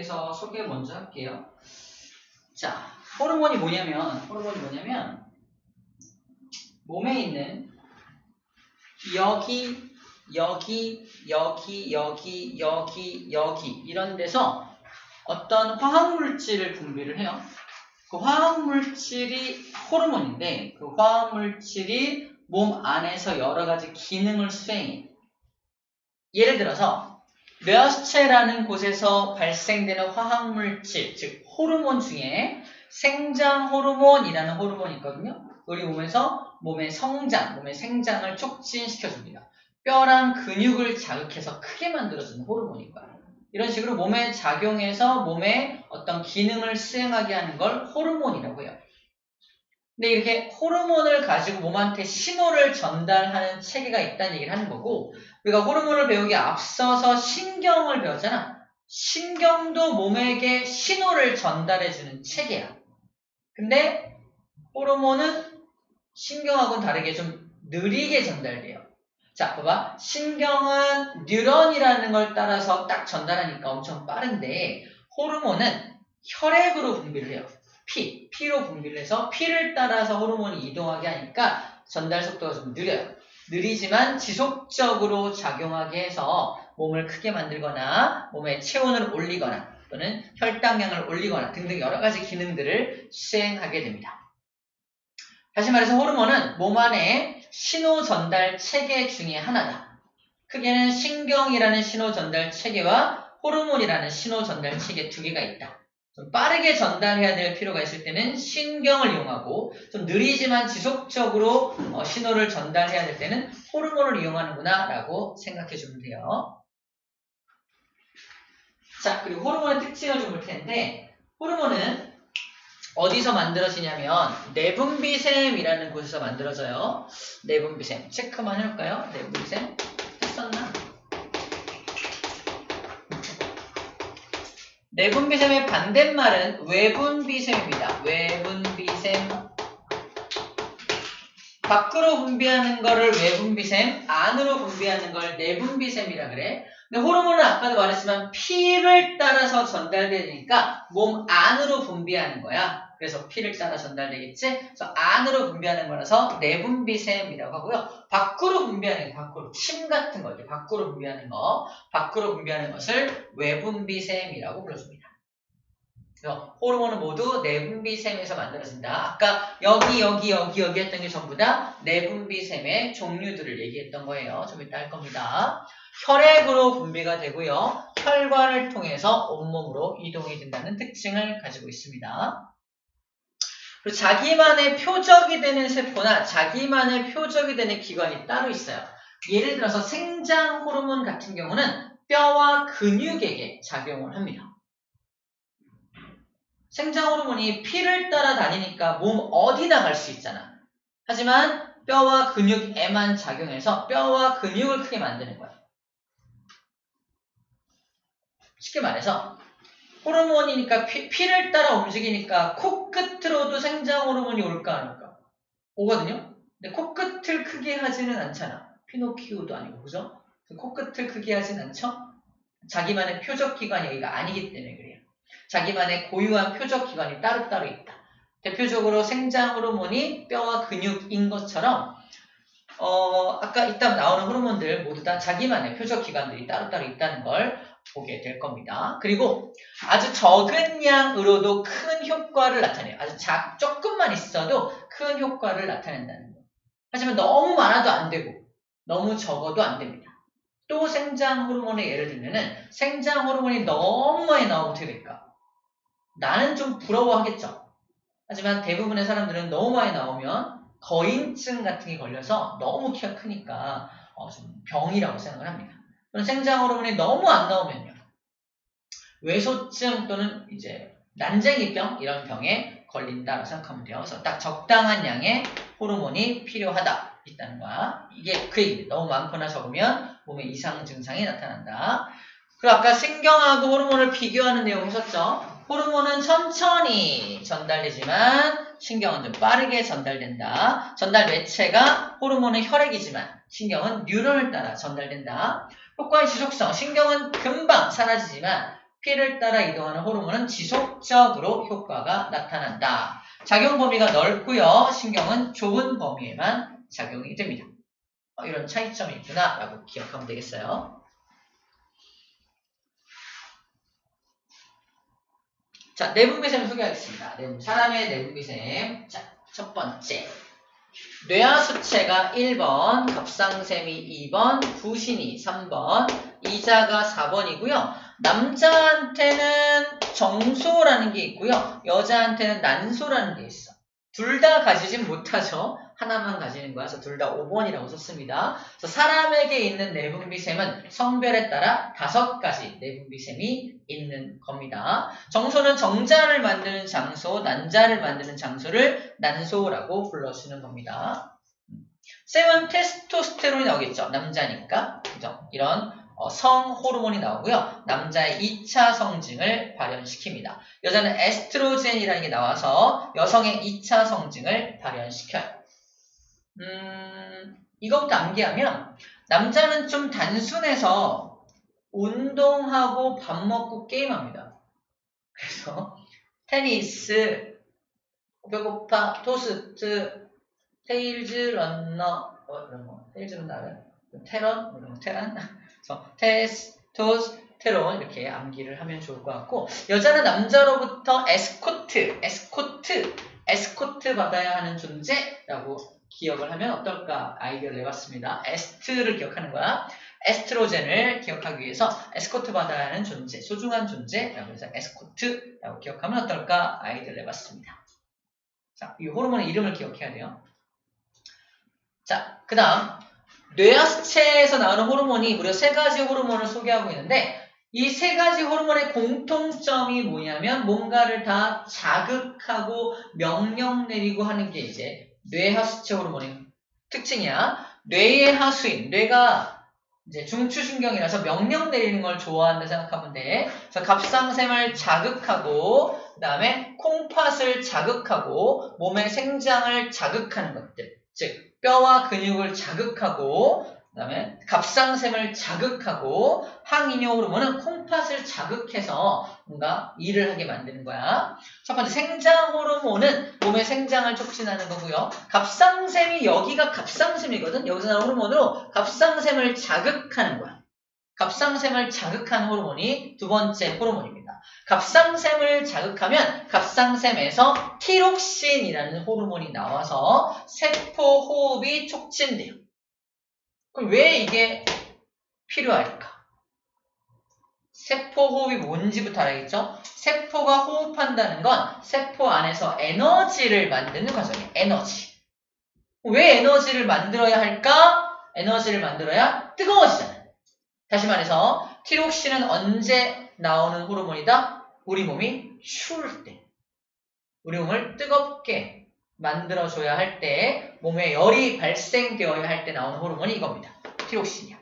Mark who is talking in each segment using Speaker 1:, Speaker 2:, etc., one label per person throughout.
Speaker 1: 대해서 소개 먼저 할게요. 자, 호르몬이 뭐냐면 몸에 있는 여기 이런 데서 어떤 화학물질을 분비를 해요. 그 화학물질이 호르몬인데 그 화학물질이 몸 안에서 여러 가지 기능을 수행해. 예를 들어서 뇌하수체라는 곳에서 발생되는 화학물질, 즉 호르몬 중에 생장 호르몬이라는 호르몬이 있거든요. 우리 몸에서 몸의 성장, 몸의 생장을 촉진시켜줍니다. 뼈랑 근육을 자극해서 크게 만들어주는 호르몬인 거야. 이런 식으로 몸에 작용해서 몸의 어떤 기능을 수행하게 하는 걸 호르몬이라고 해요. 근데 이렇게 호르몬을 가지고 몸한테 신호를 전달하는 체계가 있다는 얘기를 하는 거고, 우리가 호르몬을 배우기 앞서서 신경을 배웠잖아. 신경도 몸에게 신호를 전달해주는 체계야. 근데 호르몬은 신경하고는 다르게 좀 느리게 전달돼요. 자, 봐봐. 신경은 뉴런이라는 걸 따라서 딱 전달하니까 엄청 빠른데 호르몬은 혈액으로 분비를 해요. 피로 분비를 해서 피를 따라서 호르몬이 이동하게 하니까 전달 속도가 좀 느려요. 느리지만 지속적으로 작용하게 해서 몸을 크게 만들거나 몸의 체온을 올리거나 또는 혈당량을 올리거나 등등 여러 가지 기능들을 수행하게 됩니다. 다시 말해서 호르몬은 몸 안에 신호 전달 체계 중에 하나다. 크게는 신경이라는 신호 전달 체계와 호르몬이라는 신호 전달 체계 두 개가 있다. 좀 빠르게 전달해야 될 필요가 있을 때는 신경을 이용하고 좀 느리지만 지속적으로 신호를 전달해야 될 때는 호르몬을 이용하는구나 라고 생각해 주면 돼요. 자, 그리고 호르몬의 특징을 좀 볼 텐데 호르몬은 어디서 만들어지냐면 내분비샘이라는 곳에서 만들어져요. 내분비샘 체크만 해볼까요? 내분비샘 했었나? 내분비샘의 반대말은 외분비샘입니다. 외분비샘. 밖으로 분비하는 거를 외분비샘, 안으로 분비하는 걸 내분비샘이라 그래. 근데 호르몬은 아까도 말했지만 피를 따라서 전달되니까 몸 안으로 분비하는 거야. 그래서 피를 따라 전달되겠지? 그래서 안으로 분비하는 거라서 내분비샘이라고 하고요. 밖으로 분비하는 거, 밖으로 침 같은 거죠. 밖으로 분비하는 거, 밖으로 분비하는 것을 외분비샘이라고 불러줍니다. 그래서 호르몬은 모두 내분비샘에서 만들어진다. 아까 여기 했던 게 전부 다 내분비샘의 종류들을 얘기했던 거예요. 좀 이따 할 겁니다. 혈액으로 분비가 되고요. 혈관을 통해서 온몸으로 이동이 된다는 특징을 가지고 있습니다. 그리고 자기만의 표적이 되는 세포나 자기만의 표적이 되는 기관이 따로 있어요. 예를 들어서 생장 호르몬 같은 경우는 뼈와 근육에게 작용을 합니다. 생장 호르몬이 피를 따라 다니니까 몸 어디나 갈 수 있잖아. 하지만 뼈와 근육에만 작용해서 뼈와 근육을 크게 만드는 거야. 쉽게 말해서 호르몬이니까 피를 따라 움직이니까 코끝으로도 생장 호르몬이 올까 안 올까? 오거든요. 근데 코끝을 크게 하지는 않잖아. 피노키오도 아니고 그죠? 코끝을 크게 하진 않죠? 자기만의 표적 기관이 여기가 아니기 때문에 그래요. 자기만의 고유한 표적 기관이 따로따로 있다. 대표적으로 생장 호르몬이 뼈와 근육인 것처럼 아까 이따 나오는 호르몬들 모두 다 자기만의 표적 기관들이 따로따로 있다는 걸 보게 될 겁니다. 그리고 아주 적은 양으로도 큰 효과를 나타내요. 아주 조금만 있어도 큰 효과를 나타낸다는 거. 하지만 너무 많아도 안 되고 너무 적어도 안 됩니다. 또 생장 호르몬의 예를 들면은 생장 호르몬이 너무 많이 나오면 어떻게 될까? 나는 좀 부러워하겠죠. 하지만 대부분의 사람들은 너무 많이 나오면 거인증 같은 게 걸려서 너무 키가 크니까 좀 병이라고 생각을 합니다. 생장 호르몬이 너무 안 나오면요. 외소증 또는 이제 난쟁이병 이런 병에 걸린다고 생각하면 돼요. 그래서 딱 적당한 양의 호르몬이 필요하다 있다는 거야. 이게 그 얘기입니다. 너무 많거나 적으면 몸에 이상 증상이 나타난다. 그리고 아까 신경하고 호르몬을 비교하는 내용 했었죠. 호르몬은 천천히 전달되지만 신경은 좀 빠르게 전달된다. 전달 매체가 호르몬은 혈액이지만 신경은 뉴런을 따라 전달된다. 효과의 지속성, 신경은 금방 사라지지만 P를 따라 이동하는 호르몬은 지속적으로 효과가 나타난다. 작용 범위가 넓고요. 신경은 좁은 범위에만 작용이 됩니다. 이런 차이점이 있구나 라고 기억하면 되겠어요. 자, 내분비샘 소개하겠습니다. 사람의 내분비샘. 자, 첫 번째. 뇌하수체가 1번, 갑상샘이 2번, 부신이 3번, 이자가 4번이고요. 남자한테는 정소라는 게 있고요. 여자한테는 난소라는 게 있어. 둘 다 가지진 못하죠. 하나만 가지는 거야. 그래서 둘 다 5번이라고 썼습니다. 그래서 사람에게 있는 내분비샘은 성별에 따라 5가지 내분비샘이 있는 겁니다. 정소는 정자를 만드는 장소, 난자를 만드는 장소를 난소라고 불러주는 겁니다. 샘은 테스토스테론이 나오겠죠. 남자니까. 그죠? 이런 성 호르몬이 나오고요. 남자의 2차 성징을 발현시킵니다. 여자는 에스트로겐이라는 게 나와서 여성의 2차 성징을 발현시켜요. 이거부터 암기하면 남자는 좀 단순해서 운동하고 밥 먹고 게임합니다. 그래서 테니스, 배고파, 토스트, 테일즈 런너, 이런 거, 테일즈 런너, 테런, 이런 거, 테란, 테스토스테론 이렇게 암기를 하면 좋을 것 같고, 여자는 남자로부터 에스코트 받아야 하는 존재라고 기억을 하면 어떨까 아이디어를 내봤습니다. 에스트를 기억하는 거야. 에스트로겐을 기억하기 위해서 에스코트 받아야 하는 존재, 소중한 존재라고 해서 에스코트라고 기억하면 어떨까 아이디어를 내봤습니다. 자, 이 호르몬의 이름을 기억해야 돼요. 자, 그 다음 뇌하수체에서 나오는 호르몬이 무려 3가지 호르몬을 소개하고 있는데 이 3가지 호르몬의 공통점이 뭐냐면 뭔가를 다 자극하고 명령 내리고 하는 게 이제 뇌하수체 호르몬의 특징이야. 뇌의 하수인, 뇌가 이제 중추신경이라서 명령 내리는 걸 좋아한다 생각하면 돼. 그래서 갑상샘을 자극하고 그 다음에 콩팥을 자극하고 몸의 생장을 자극하는 것들. 즉 뼈와 근육을 자극하고 그 다음에 갑상샘을 자극하고 항이뇨 호르몬은 콩팥을 자극해서 뭔가 일을 하게 만드는 거야. 첫 번째 생장 호르몬은 몸의 생장을 촉진하는 거고요. 갑상샘이 여기가 갑상샘이거든. 여기서 나오는 호르몬으로 갑상샘을 자극하는 거야. 갑상샘을 자극하는 호르몬이 두 번째 호르몬입니다. 갑상샘을 자극하면 갑상샘에서 티록신이라는 호르몬이 나와서 세포 호흡이 촉진돼요. 그럼 왜 이게 필요할까? 세포 호흡이 뭔지부터 알아야겠죠? 세포가 호흡한다는 건 세포 안에서 에너지를 만드는 과정이에요. 에너지. 왜 에너지를 만들어야 할까? 에너지를 만들어야 뜨거워지잖아요. 다시 말해서 티록신은 언제 나오는 호르몬이다? 우리 몸이 추울 때. 우리 몸을 뜨겁게 만들어줘야 할 때, 몸에 열이 발생되어야 할 때 나오는 호르몬이 이겁니다. 티록신이야.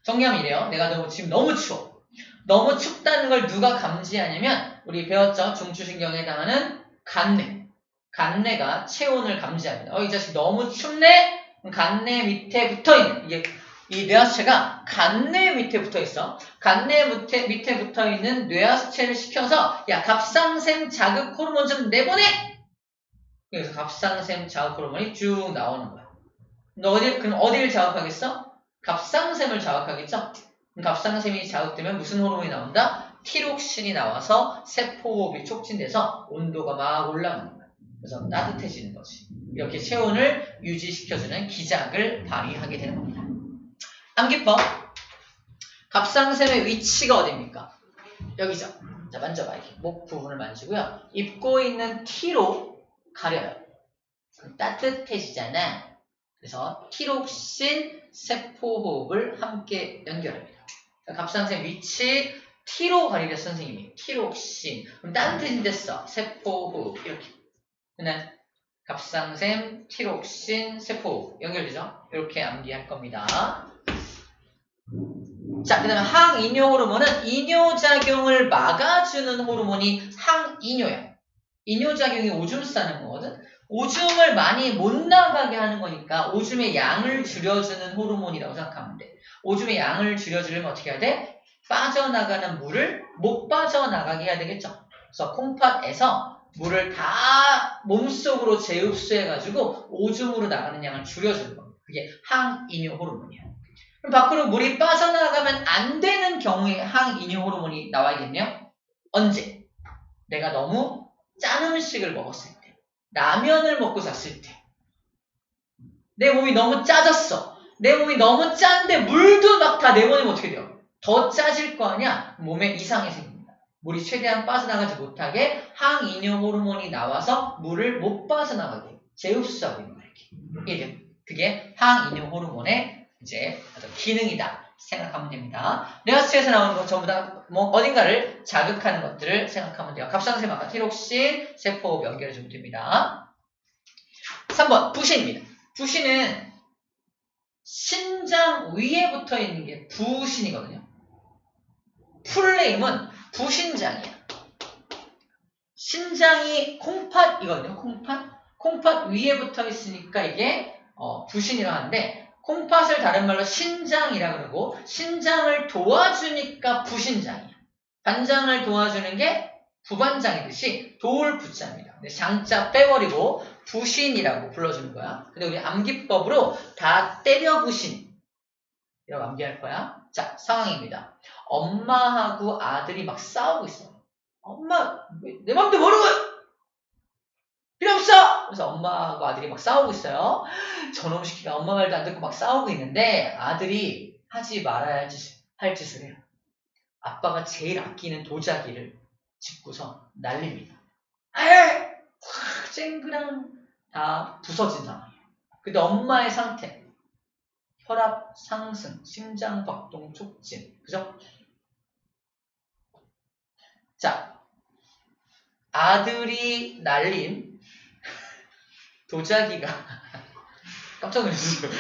Speaker 1: 정리하면 이래요. 내가 지금 너무 추워. 너무 춥다는 걸 누가 감지하냐면 우리 배웠죠? 중추신경에 해당하는 간내. 간내가 체온을 감지합니다. 이 자식 너무 춥네? 간내 밑에 붙어있는 이게 이 뇌하수체가 간내 밑에 붙어있어. 간내 밑에 붙어있는 뇌하수체를 시켜서 야 갑상샘 자극 호르몬 좀 내보내! 그래서 갑상샘 자극 호르몬이 쭉 나오는 거야. 그럼 어디를 자극하겠어? 갑상샘을 자극하겠죠? 그럼 갑상샘이 자극되면 무슨 호르몬이 나온다? 티록신이 나와서 세포호흡이 촉진돼서 온도가 막 올라가는 거야. 그래서 따뜻해지는 거지. 이렇게 체온을 유지시켜주는 기작을 발휘하게 되는 겁니다. 암기법. 갑상샘의 위치가 어디입니까? 여기죠. 자, 만져봐. 이렇게 목 부분을 만지고요. 입고 있는 T로 가려요. 그럼 따뜻해지잖아. 그래서 티록신 세포호흡을 함께 연결합니다. 갑상샘 위치 T로 가리려 선생님이. 티록신. 그럼 따뜻해진댔어. 세포호흡. 이렇게. 그냥 갑상샘, 티록신, 세포호흡. 연결되죠? 이렇게 암기할 겁니다. 자, 그 다음에 항이뇨 호르몬은 이뇨작용을 막아주는 호르몬이 항이뇨야. 이뇨작용이 오줌 싸는 거거든. 오줌을 많이 못 나가게 하는 거니까 오줌의 양을 줄여주는 호르몬이라고 생각하면 돼. 오줌의 양을 줄여주려면 어떻게 해야 돼? 빠져나가는 물을 못 빠져나가게 해야 되겠죠. 그래서 콩팥에서 물을 다 몸속으로 재흡수해가지고 오줌으로 나가는 양을 줄여주는 겁니다. 그게 항이뇨 호르몬이에요. 그럼 밖으로 물이 빠져나가면 안 되는 경우에 항이뇨 호르몬이 나와야겠네요. 언제? 내가 너무 짠 음식을 먹었을 때, 라면을 먹고 잤을 때, 내 몸이 너무 짜졌어. 내 몸이 너무 짠데 물도 막 다 내보내면 어떻게 돼요? 더 짜질 거 아니야? 몸에 이상이 생깁니다. 물이 최대한 빠져나가지 못하게 항이뇨 호르몬이 나와서 물을 못 빠져나가게 재흡수하고 있는 거예요. 그게 항이뇨 호르몬의 이제 어떤 기능이다 생각하면 됩니다. 뇌하수에서 나오는 건 전부 다 뭐 어딘가를 자극하는 것들을 생각하면 돼요. 갑상선, 아까 티록신, 세포 연결해주면 됩니다. 3번 부신입니다. 부신은 신장 위에 붙어 있는 게 부신이거든요. 풀네임은 부신장이야. 신장이 콩팥이거든요. 콩팥 위에 붙어 있으니까 이게 부신이라고 하는데, 콩팥을 다른 말로 신장이라 그러고, 신장을 도와주니까 부신장이야. 반장을 도와주는 게 부반장이듯이 돌부자입니다. 근데 장자 빼버리고 부신이라고 불러주는 거야. 근데 우리 암기법으로 다 때려 부신 이라고 암기할 거야. 자, 상황입니다. 엄마하고 아들이 막 싸우고 있어. 엄마, 내 맘대로 모르고 필요 없어! 그래서 엄마하고 아들이 막 싸우고 있어요. 저놈 시키가 엄마 말도 안 듣고 막 싸우고 있는데 아들이 하지 말아야 할 짓을 해요. 아빠가 제일 아끼는 도자기를 짚고서 날립니다. 에이! 확 쨍그랑 다 부서진 상황이에요. 근데 엄마의 상태, 혈압 상승, 심장박동 촉진, 그죠? 자, 아들이 날린 도자기가 깜짝 놀랐어요.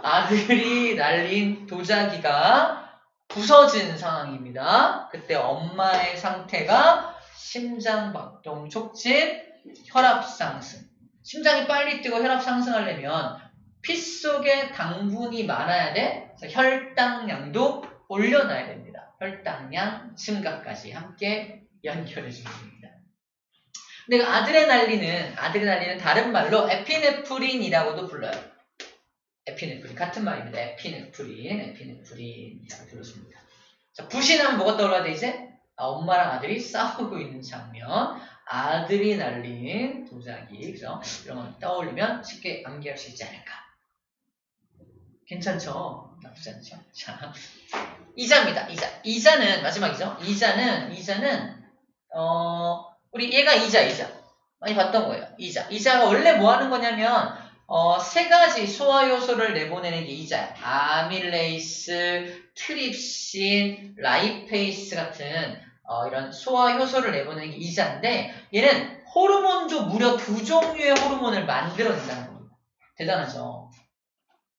Speaker 1: 아들이 날린 도자기가 부서진 상황입니다. 그때 엄마의 상태가 심장박동 촉진, 혈압 상승. 심장이 빨리 뛰고 혈압 상승하려면 피 속에 당분이 많아야 돼. 그래서 혈당량도 올려놔야 됩니다. 혈당량 증가까지 함께 연결해주면 됩니다. 근데 아드레날린은 다른 말로 에피네프린이라고도 불러요. 에피네프린 같은 말입니다. 에피네프린이라고 불렀습니다. 자, 부신하면 뭐가 떠올라야 돼 이제? 엄마랑 아들이 싸우고 있는 장면, 아들이 날린 도자기, 그죠? 이런 거 떠올리면 쉽게 암기할 수 있지 않을까? 괜찮죠? 나쁘지 않죠? 자, 이자입니다. 이자는 마지막이죠. 이자는 우리 얘가 이자 많이 봤던 거예요. 이자가 원래 뭐 하는 거냐면 세 가지 소화 효소를 내보내는 게 이자야. 아밀레이스, 트립신, 라이페이스 같은 이런 소화 효소를 내보내는 게 이자인데, 얘는 호르몬도 무려 2종류의 호르몬을 만들어낸다는 겁니다. 대단하죠.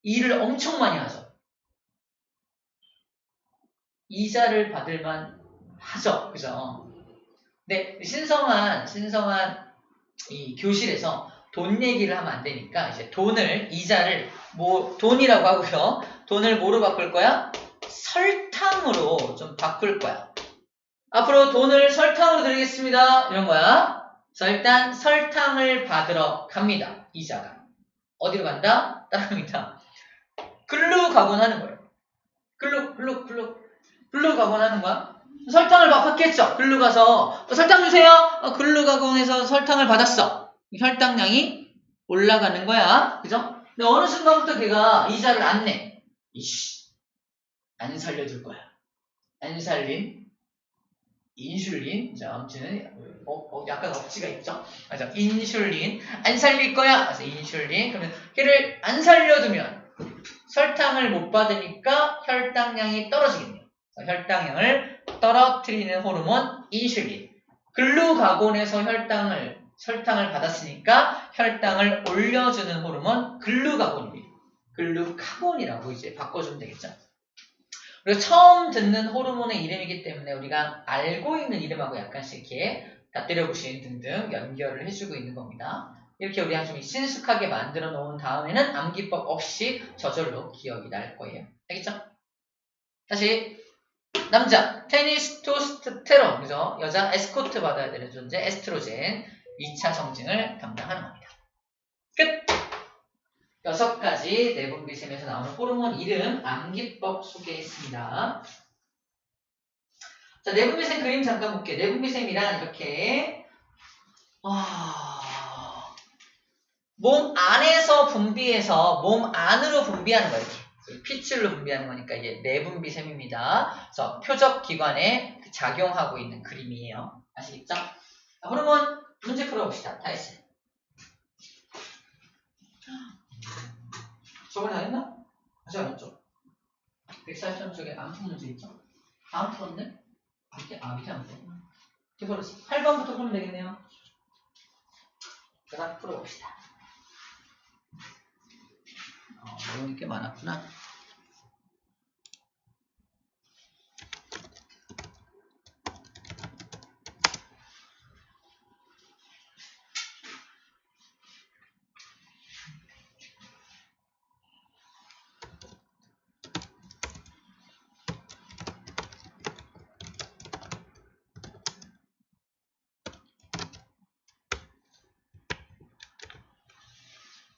Speaker 1: 일을 엄청 많이 하죠. 이자를 받을만 하죠. 그죠? 근데 신성한 이 교실에서 돈 얘기를 하면 안 되니까 이제 이자를 돈이라고 하고요. 돈을 뭐로 바꿀 거야? 설탕으로 좀 바꿀 거야. 앞으로 돈을 설탕으로 드리겠습니다. 이런 거야. 그래서 일단 설탕을 받으러 갑니다. 이자가. 어디로 간다? 따라갑니다. 글루 가곤 하는 거예요. 글루 가곤 하는 거야. 설탕을 받겠죠. 글루 가서 설탕 주세요. 글루 가곤에서 설탕을 받았어. 혈당량이 올라가는 거야. 그죠? 근데 어느 순간부터 걔가 이자를 안 내. 안 살려줄 거야. 안 살린 인슐린. 자, 아무튼 약간 억지가 있죠. 맞아. 인슐린 안 살릴 거야. 그래서 인슐린. 그러면 걔를 안 살려두면 설탕을 못 받으니까 혈당량이 떨어지겠네요. 혈당량을 떨어뜨리는 호르몬 인슐린. 글루가곤에서 설탕을 받았으니까 혈당을 올려주는 호르몬 글루가곤입니다. 글루카곤이라고 이제 바꿔주면 되겠죠. 그리고 처음 듣는 호르몬의 이름이기 때문에 우리가 알고 있는 이름하고 약간씩 이렇게 곁들여보신 등등 연결을 해주고 있는 겁니다. 이렇게 우리가 좀 친숙하게 만들어 놓은 다음에는 암기법 없이 저절로 기억이 날 거예요. 알겠죠? 다시 남자 테니스토스테론 그죠? 여자 에스코트 받아야 되는 존재 에스트로겐 2차 성징을 담당하는 겁니다. 끝! 6가지 내분비샘에서 나오는 호르몬 이름 암기법 소개했습니다. 자, 내분비샘 그림 잠깐 볼게요. 내분비샘이란 이렇게 몸 안에서 분비해서 몸 안으로 분비하는 거예요. 이렇게 피출로 분비하는 거니까 이게 내분비샘입니다. 그래서 표적 기관에 작용하고 있는 그림이에요. 아시겠죠? 자, 호르몬 문제 풀어봅시다. 다 했어요. 저번에 다 했나? 아직 안 했죠? 143 쪽에 암투 문제 있죠? 다음 풀었네? 밑에 안 풀었네. 이렇게 풀었어. 8번부터 풀면 되겠네요. 그 다음 풀어봅시다. 내용이 꽤 많았구나.